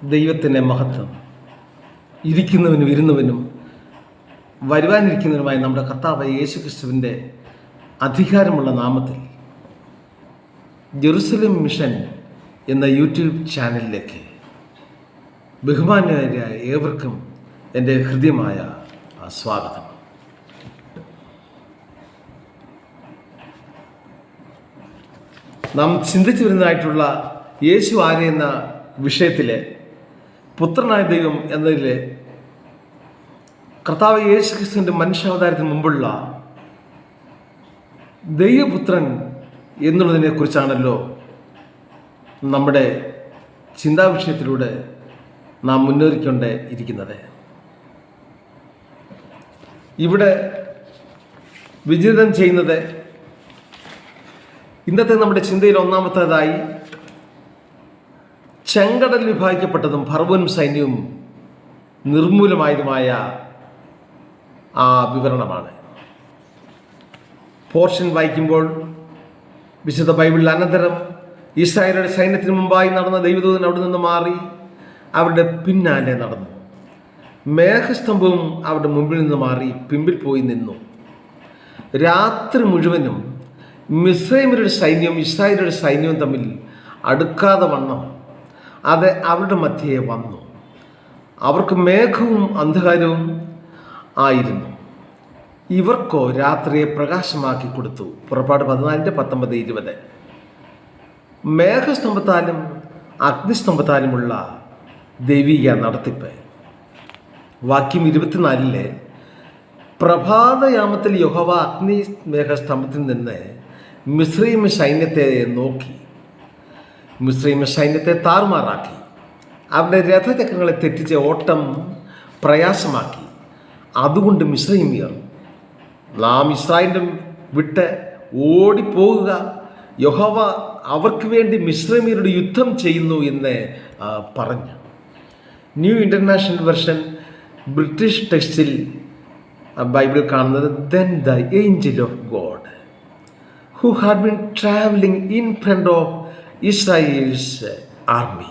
ദൈവത്തിൻ്റെ മഹത്വം. ഇരിക്കുന്നവനും ഇരുന്നവനും വരുവാനിരിക്കുന്നവനുമായ നമ്മുടെ കർത്താവ് യേശു ക്രിസ്തുവിൻ്റെ അധികാരമുള്ള നാമത്തിൽ ജെറുസലേം മിഷൻ എന്ന യൂട്യൂബ് ചാനലിലേക്ക് ബഹുമാന്യരായ ഏവർക്കും എൻ്റെ ഹൃദ്യമായ സ്വാഗതം. നാം ചിന്തിച്ചു വരുന്നതായിട്ടുള്ള യേശു ആര് എന്ന വിഷയത്തിലെ പുത്രനായ ദൈവം എന്നതിൽ കർത്താവ് യേശു ക്രിസ്തുവിൻ്റെ മനുഷ്യാവതാരത്തിന് മുമ്പുള്ള ദൈവപുത്രൻ എന്നുള്ളതിനെ കുറിച്ചാണല്ലോ നമ്മുടെ ചിന്താവിഷയത്തിലൂടെ നാം മുന്നേറിക്കൊണ്ട് ഇരിക്കുന്നത്. ഇവിടെ വിചിന്തനം ചെയ്യുന്നത് ഇന്നത്തെ നമ്മുടെ ചിന്തയിൽ ഒന്നാമത്തേതായി ചെങ്കടൽ വിഭാഗിക്കപ്പെട്ടതും ഫറവോനും സൈന്യവും നിർമൂലമായതുമായ ആ വിവരണമാണ്. പോർഷൻ വായിക്കുമ്പോൾ വിശുദ്ധ ബൈബിളിൽ അനന്തരം ഇസ്രായേലിന്റെ സൈന്യത്തിന് മുമ്പായി നടന്ന ദൈവദൂതൻ അവിടെ നിന്ന് മാറി അവരുടെ പിന്നാലെ നടന്നു. മേഘസ്തംഭവും അവരുടെ മുമ്പിൽ നിന്ന് മാറി പിമ്പിൽ പോയി നിന്നു. രാത്രി മുഴുവനും മിസ്രൈമ്യരുടെ സൈന്യവും ഇസ്രായേലിന്റെ സൈന്യവും തമ്മിൽ അടുക്കാതെ വണ്ണം അത് അവരുടെ മധ്യേ വന്നു. അവർക്ക് മേഘവും അന്ധകാരവും ആയിരുന്നു. ഇവർക്കോ രാത്രിയെ പ്രകാശമാക്കി കൊടുത്തു. പുറപ്പാട് 14:19-20. മേഘസ്തംഭത്താലും അഗ്നിസ്തംഭത്താലുമുള്ള ദൈവിക നടത്തിപ്പ്. വാക്യം 24 പ്രഭാതയാമത്തിൽ യഹോവ അഗ്നി മേഘസ്തംഭത്തിൽ നിന്ന് മിസ്രൈം സൈന്യത്തെ നോക്കി മിസ്രൈം സൈന്യത്തെ താറുമാറാക്കി. അവരുടെ രഥചക്രങ്ങളെ തെറ്റിച്ച് ഓട്ടം പ്രയാസമാക്കി. അതുകൊണ്ട് മിസ്രൈമ്യർ നാം ഇസ്രായേലിനെ വിട്ട് ഓടിപ്പോകുക, യഹോവ അവർക്ക് വേണ്ടി മിസ്രൈമ്യരോട് യുദ്ധം ചെയ്യുന്നു എന്ന് പറഞ്ഞു. ന്യൂ ഇൻ്റർനാഷണൽ വെർഷൻ ബ്രിട്ടീഷ് ടെക്സ്റ്റിൽ ബൈബിൾ കാണുന്നത് then the Angel of God who had been traveling in front of Israel's army.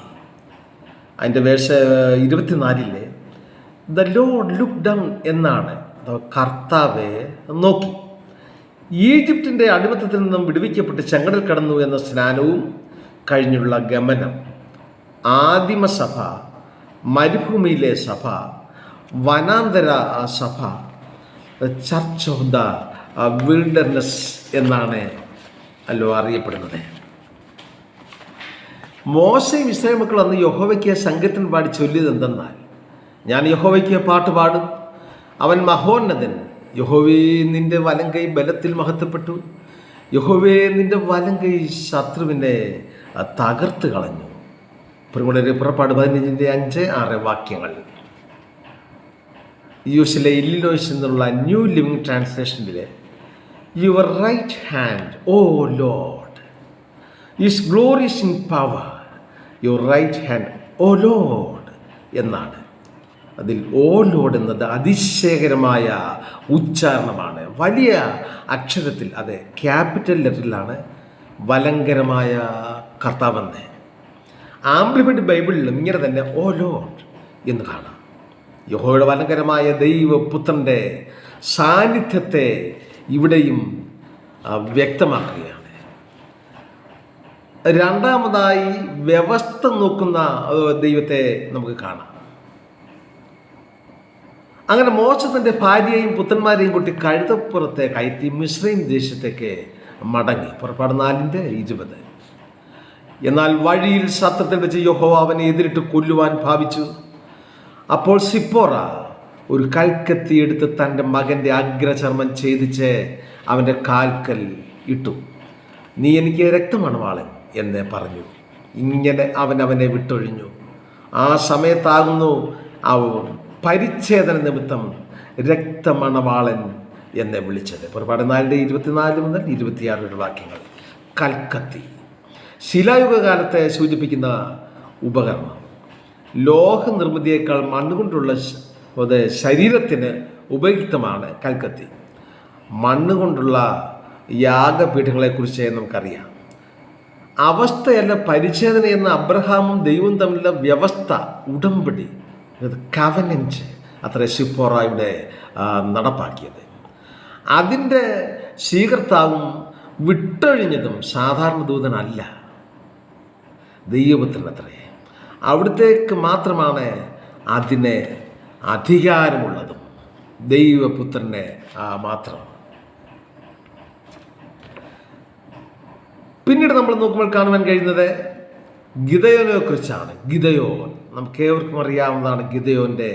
അതിൻ്റെ verse 24 the Lord look down എന്നാണ്. കർത്താവെ നോക്കി. ഈജിപ്തിൻ്റെ അടിമത്തത്തിൽ നിന്നും വിടുവിക്കപ്പെട്ട് ചെങ്കടൽ കടന്നു എന്ന സ്നാനവും കഴിഞ്ഞുള്ള ഗമനം, ആദിമസഭ, മരുഭൂമിയിലെ സഭ, വനാന്തര സഭ, ചർച്ച് ഓഫ് ദ വിൽഡർനെസ് എന്നാണ് അല്ലോ അറിയപ്പെടുന്നത്. മോശയും ഇസ്രായേൽ മക്കൾ അന്ന് യഹോവയ്ക്ക് സങ്കീർത്തനം പാടി ചൊല്ലിയത് എന്തെന്നാൽ, ഞാൻ യഹോവയ്ക്ക് പാട്ട് പാടും, അവൻ മഹോന്നതൻ. യഹോവേ നിന്റെ വലങ്കൈ ബലത്തിൽ മഹത്വപ്പെട്ടു. യഹോവേ നിന്റെ വലങ്കൈ ശത്രുവിനെ തകർത്ത് കളഞ്ഞു. പുറപ്പാട് 15:5-6 വാക്യങ്ങൾ. യുഎസിലെ ഇല്ലിനോയ്സ് എന്നുള്ള ന്യൂ ലിവിംഗ് ട്രാൻസ്ലേഷനിലെ your right hand O Lord is glorious in power, your right hand O Lord എന്നാണ്. അതിൽ ഓ ലോർഡ് എന്നത് അതിശയകരമായ ഉച്ചാരണമാണ്. വലിയ അക്ഷരത്തിൽ, അത് ക്യാപിറ്റൽ ലെറ്ററിലാണ് വലങ്കരമായ കർത്താവെന്ന്. ആംപ്ലിഫൈഡ് ബൈബിളിലും ഇങ്ങനെ തന്നെ ഓ ലോർഡ് എന്ന് കാണാം. യഹോവയുടെ വലങ്കരമായ ദൈവപുത്രൻ്റെ സാന്നിധ്യത്തെ ഇവിടെയും വ്യക്തമാക്കുകയാണ്. രണ്ടാമതായി വ്യവസ്ഥ നോക്കുന്ന ദൈവത്തെ നമുക്ക് കാണാം. അങ്ങനെ മോശ തൻ്റെ ഭാര്യയെയും പുത്രന്മാരെയും കൂട്ടി കഴുതപ്പുറത്തെ കയറ്റി മിസ്രൈം ദേശത്തേക്ക് മടങ്ങി. പുറപ്പാട് 4:20. എന്നാൽ വഴിയിൽ സത്രത്തിൽ വെച്ച് യഹോവ അവനെ എതിരിട്ട് കൊല്ലുവാൻ ഭാവിച്ചു. അപ്പോൾ സിപ്പോറ ഒരു കൽക്കത്തി എടുത്ത് തൻ്റെ മകൻ്റെ അഗ്രചർമ്മം ഛേദിച്ച് അവൻ്റെ കാൽക്കൽ ഇട്ടു. നീ എനിക്ക് രക്തമണവാളൻ എന്ന് പറഞ്ഞു. ഇങ്ങനെ അവനെ വിട്ടൊഴിഞ്ഞു. ആ സമയത്താകുന്നു പരിച്ഛേദന നിമിത്തം രക്തമണവാളൻ എന്നെ വിളിച്ചത്. പുറപ്പാട് 4:24-26 വാക്യങ്ങൾ. കൽക്കത്തി ശിലായുഗകാലത്തെ സൂചിപ്പിക്കുന്ന ഉപകരണം. ലോഹ നിർമ്മിതിയേക്കാൾ മണ്ണുകൊണ്ടുള്ള ശരീരത്തിന് ഉപയുക്തമാണ് കൽക്കത്തി. മണ്ണുകൊണ്ടുള്ള യാഗപീഠങ്ങളെക്കുറിച്ച് നമുക്കറിയാം. അവസ്ഥയല്ല പരിച്ഛേദന എന്ന അബ്രഹാമും ദൈവവും തമ്മിലുള്ള വ്യവസ്ഥ, ഉടമ്പടി, കവനന്റ് അത്ര ശിപ്പോറായുടെ നടപ്പാക്കിയത്. അതിൻ്റെ സ്വീകർത്താവും വിട്ടൊഴിഞ്ഞതും സാധാരണ ദൂതനല്ല, ദൈവപുത്രനത്രേ. അവിടത്തേക്ക് മാത്രമാണ് അതിന് അധികാരമുള്ളതും, ദൈവപുത്രനെ മാത്രം. പിന്നീട് നമ്മൾ നോക്കുമ്പോൾ കാണുവാൻ കഴിയുന്നത് ഗിദയോനെ കുറിച്ചാണ്. ഗിദയോൻ നമുക്ക് ഏവർക്കും അറിയാവുന്നതാണ്. ഗിദയോൻ്റെ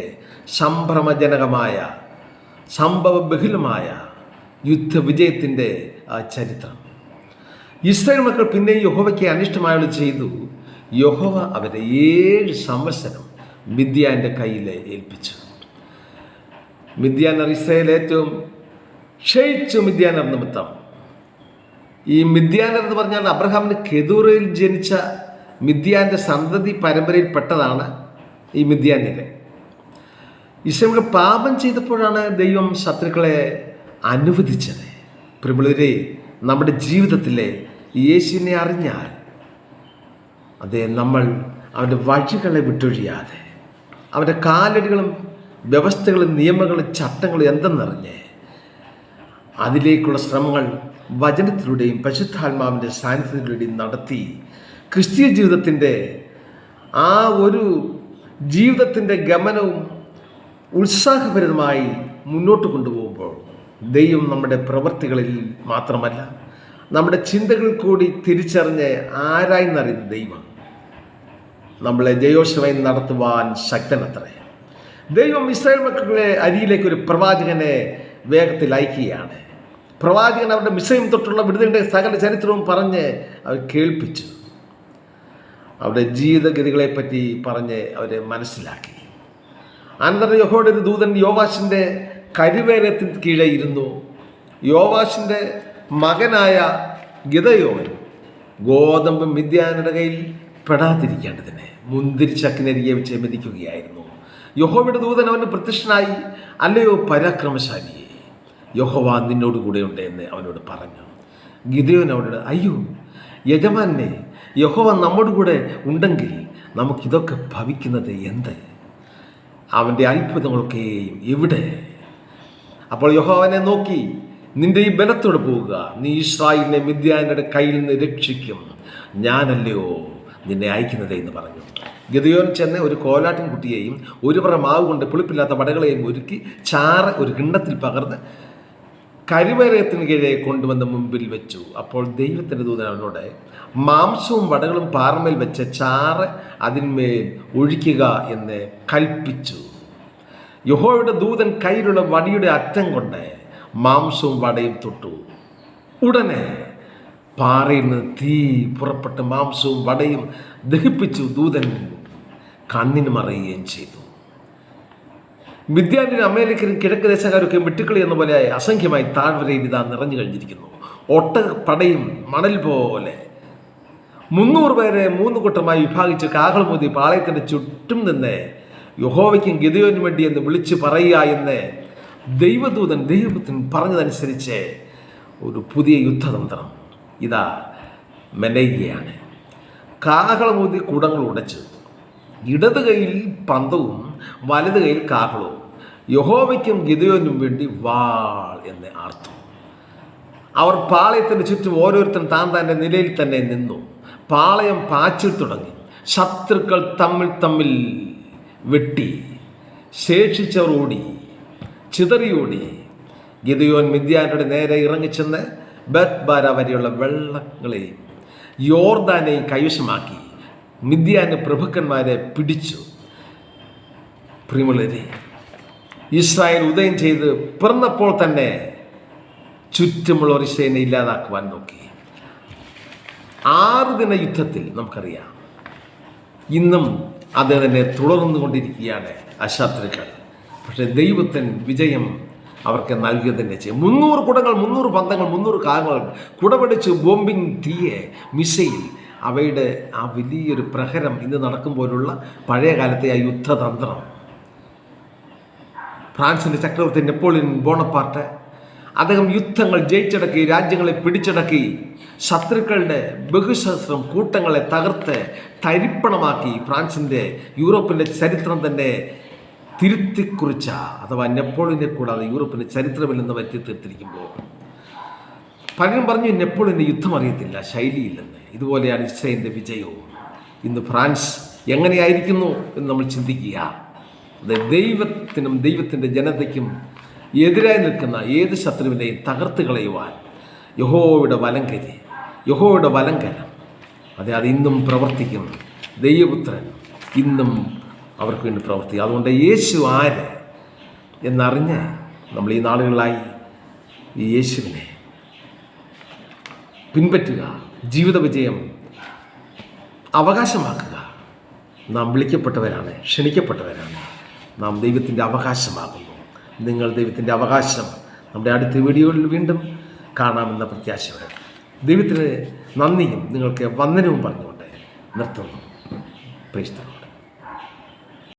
സംഭ്രമജനകമായ സംഭവബഹുലമായ യുദ്ധവിജയത്തിൻ്റെ ചരിത്രം. ഇസ്രായേൽ മക്കൾ പിന്നെ യഹോവയ്ക്ക് അനിഷ്ടമായത് ചെയ്തു. യഹോവ അവരെ 7 സംവത്സരം മിദ്യാൻ്റെ കയ്യിൽ ഏൽപ്പിച്ചു. മിദ്യാനർ ഇസ്രായേൽ ഏറ്റവും ക്ഷയിച്ചു. മിദ്യാനർ നിമിത്തം, ഈ മിദ്യാനർ എന്ന് പറഞ്ഞാൽ അബ്രഹാമിന് കെതൂറയിൽ ജനിച്ച മിദ്യാൻ്റെ സന്തതി പരമ്പരയിൽപ്പെട്ടതാണ് ഈ മിദ്യാനിലെ. ഇസ്രായേൽ പാപം ചെയ്തപ്പോഴാണ് ദൈവം ശത്രുക്കളെ അനുവദിച്ചത്. പ്രിയമുള്ളവരെ, നമ്മുടെ ജീവിതത്തിലെ യേശുവിനെ അറിഞ്ഞാൽ അതെ നമ്മൾ അവൻ്റെ വഴികളെ വിട്ടൊഴിയാതെ, അവൻ്റെ കാലടികളും വ്യവസ്ഥകളും നിയമങ്ങളും ചട്ടങ്ങളും എന്തെന്നറിഞ്ഞ് അതിലേക്കുള്ള ശ്രമങ്ങൾ വചനത്തിലൂടെയും പരിശുദ്ധാത്മാവിൻ്റെ സാന്നിധ്യത്തിലൂടെയും നടത്തി ക്രിസ്തീയ ജീവിതത്തിൻ്റെ ആ ഒരു ജീവിതത്തിൻ്റെ ഗമനവും ഉത്സാഹഭരിതമായി മുന്നോട്ട് കൊണ്ടുപോകുമ്പോൾ ദൈവം നമ്മുടെ പ്രവൃത്തികളിൽ മാത്രമല്ല നമ്മുടെ ചിന്തകളിൽ കൂടി തിരിച്ചറിഞ്ഞ് ആരായെന്നറിയുന്ന ദൈവം നമ്മളെ ജയോത്സവം നടത്തുവാൻ ശക്തനത്രേ. ദൈവം ഇസ്രായേൽ മക്കളെ അരിയിലേക്ക് ഒരു പ്രവാചകനെ വേഗത്തിൽ അയക്കുകയാണ്. പ്രവാചകൻ അവരുടെ മിസ്രയീം തൊട്ടുള്ള വിടുതലിൻ്റെ സകല ചരിത്രവും പറഞ്ഞ് അവർ കേൾപ്പിച്ചു. അവരുടെ ജീവിതഗതികളെപ്പറ്റി പറഞ്ഞ് അവരെ മനസ്സിലാക്കി. അനന്തരം യഹോവയുടെ ഒരു ദൂതൻ യോവാശിൻ്റെ കരുവേലത്തിന് കീഴെ ഇരുന്നു. യോവാശിൻ്റെ മകനായ ഗിദയോൻ ഗോതമ്പ് മിദ്യാനയുടെ കയ്യിൽ പെടാതിരിക്കേണ്ടതിന് മുന്തിരിച്ചക്കിനരികെ വെച്ച് മെതിക്കുകയായിരുന്നു. യഹോവയുടെ ദൂതൻ അവന് പ്രത്യക്ഷനായി, അല്ലയോ പരാക്രമശാലിയെ, യഹോവ നിന്നോട് കൂടെയുണ്ട് എന്ന് അവനോട് പറഞ്ഞു. ഗിദയോൻ അവനോട്, അയ്യോ യജമാനെ, യഹോവ നമ്മോട് കൂടെ ഉണ്ടെങ്കിൽ നമുക്കിതൊക്കെ ഭവിക്കുന്നത് എന്ത്? അവൻ്റെ അത്ഭുതങ്ങളൊക്കെയും എവിടെ? അപ്പോൾ യഹോവനെ നോക്കി, നിന്റെ ഈ ബലത്തോടെ പോവുക, നീ ഇസ്രായേലിനെ മിദ്യാനയുടെ കയ്യിൽ നിന്ന് രക്ഷിക്കും, ഞാനല്ലയോ നിന്നെ അയക്കുന്നത് എന്ന് പറഞ്ഞു. ഗിദയോൻ ചെന്ന് ഒരു കോലാട്ടിൻ കുട്ടിയെയും ഒരു പറ മാവ് കൊണ്ട് പുളിപ്പില്ലാത്ത വടകളെയും ഒരുക്കി ചാറ് ഒരു കിണ്ണത്തിൽ പകർന്ന് കരുവേലയത്തിന് കീഴെ കൊണ്ടുവന്ന് മുമ്പിൽ വെച്ചു. അപ്പോൾ ദൈവത്തിൻ്റെ ദൂതൻ അവനോട്, മാംസവും വടകളും പാറമേൽ വെച്ച് ചാറ് അതിന്മേൽ ഒഴിക്കുക എന്ന് കൽപ്പിച്ചു. യഹോവയുടെ ദൂതൻ കയ്യിലുള്ള വടിയുടെ അറ്റം കൊണ്ട് മാംസവും വടയും തൊട്ടു. ഉടനെ പാറയിൽ നിന്ന് തീ പുറപ്പെട്ട് മാംസവും വടയും ദഹിപ്പിച്ചു. ദൂതൻ കണ്ണിന് മറയുകയും ചെയ്തു. മിദ്യാന്യരും അമേരിക്കരും കിഴക്ക് ദേശക്കാരൊക്കെ വെട്ടുക്കിളി എന്ന പോലെ അസംഖ്യമായി താഴ്വരയിൽ ഇതാ നിറഞ്ഞു കഴിഞ്ഞിരിക്കുന്നു. ഒട്ടകപ്പടയും മണൽ പോലെ 300 പേരെ 3 കൂട്ടമായി വിഭാഗിച്ച് കാഹളമൂതി പാളയത്തിൻ്റെ ചുറ്റും നിന്ന് യഹോവയ്ക്കും ഗിദയോനും വേണ്ടി എന്ന് വിളിച്ചു പറയുക എന്ന് ദൈവപുത്രൻ പറഞ്ഞതനുസരിച്ച് ഒരു പുതിയ യുദ്ധതന്ത്രം ഇതാ മെനയുകയാണ്. കാഹളമൂതി കുടങ്ങൾ ഉടച്ചു, ഇടത് കൈയിൽ പന്തവും വലത് കൈയിൽ കാഹളവും, യഹോവയ്ക്കും ഗിദയോനും വേണ്ടി വാൾ എന്ന് ആർത്തു. അവർ പാളയത്തിന് ചുറ്റും ഓരോരുത്തരും താൻ്റെ നിലയിൽ തന്നെ നിന്നു. പാളയം പാച്ചിൽ തുടങ്ങി. ശത്രുക്കൾ തമ്മിൽ വെട്ടി. ശേഷിച്ചവർ ഓടി, ചിതറിയോടി. ഗിദയോൻ മിദ്യാനയുടെ നേരെ ഇറങ്ങിച്ചെന്ന് ബത്ബാര വരെയുള്ള വെള്ളങ്ങളെയും യോർദാനെയും കൈവശമാക്കി മിദ്യാന്റെ പ്രഭുക്കന്മാരെ പിടിച്ചു. പ്രിയമുള്ളവരെ, ഇസ്രായേൽ ഉദയം ചെയ്ത് പിറന്നപ്പോൾ തന്നെ ചുറ്റുമുള്ള ഒരു സേന ഇല്ലാതാക്കുവാൻ നോക്കി. 6 ദിന യുദ്ധത്തിൽ നമുക്കറിയാം ഇന്നും അത് തന്നെ തുടർന്നുകൊണ്ടിരിക്കുകയാണ് ശത്രുക്കൾ. പക്ഷേ ദൈവത്തിൻ വിജയം അവർക്ക് നൽകിയത് തന്നെ ചെയ്യും. 300 കുടങ്ങൾ, 300 പന്തങ്ങൾ, 300 കാലങ്ങൾ, കുടപിടിച്ച് ബോംബിംഗ്, തീയെ, മിസൈൽ, അവയുടെ ആ വലിയൊരു പ്രഹരം ഇന്ന് നടക്കുമ്പോഴുള്ള പഴയ കാലത്തെ ആ യുദ്ധതന്ത്രം. ഫ്രാൻസിൻ്റെ ചക്രവർത്തി നെപ്പോളിയൻ ബോണപ്പാർട്ട് അദ്ദേഹം യുദ്ധങ്ങൾ ജയിച്ചടക്കി, രാജ്യങ്ങളെ പിടിച്ചടക്കി, ശത്രുക്കളുടെ ബഹുസഹസ്രം കൂട്ടങ്ങളെ തകർത്ത് തരിപ്പണമാക്കി ഫ്രാൻസിൻ്റെ, യൂറോപ്പിൻ്റെ ചരിത്രം തന്നെ തിരുത്തിക്കുറിച്ച, അഥവാ നെപ്പോളിയനെ കൂടാതെ യൂറോപ്പിൻ്റെ ചരിത്രമില്ലെന്ന് വരുത്തി തീർത്തിരിക്കുമ്പോൾ പലരും പറഞ്ഞു നെപ്പോളിയന് യുദ്ധം അറിയത്തില്ല, ശൈലിയില്ലെന്ന്. ഇതുപോലെയാണ് ഇസ്രായേലിൻ്റെ വിജയവും. ഇന്ന് ഫ്രാൻസ് എങ്ങനെയായിരിക്കുന്നു എന്ന് നമ്മൾ ചിന്തിക്കുക. അത് ദൈവത്തിനും ദൈവത്തിൻ്റെ ജനതയ്ക്കും എതിരായി നിൽക്കുന്ന ഏത് ശത്രുവിനെയും തകർത്ത് കളയുവാൻ യഹോവയുടെ വലങ്കരി, യഹോവയുടെ വലങ്കരം, അത് ഇന്നും പ്രവർത്തിക്കും. ദൈവപുത്രൻ ഇന്നും അവർക്ക് വേണ്ടി പ്രവർത്തിക്കും. അതുകൊണ്ട് യേശു ആര് എന്നറിഞ്ഞ് നമ്മൾ ഈ നാളുകളായി ഈ യേശുവിനെ പിൻപറ്റുക, ജീവിത വിജയം അവകാശമാക്കുക. നാം വിളിക്കപ്പെട്ടവരാണ്, ക്ഷണിക്കപ്പെട്ടവരാണ്. നാം ദൈവത്തിൻ്റെ അവകാശമാകുന്നു. നിങ്ങൾ ദൈവത്തിൻ്റെ അവകാശം. നമ്മുടെ അടുത്ത വീഡിയോയിൽ വീണ്ടും കാണാമെന്ന പ്രത്യാശയോടെ ദൈവത്തിന് നന്ദിയും നിങ്ങൾക്ക് വന്ദനവും പറഞ്ഞുകൊണ്ട് നിർത്തുന്നു. Praise the Lord.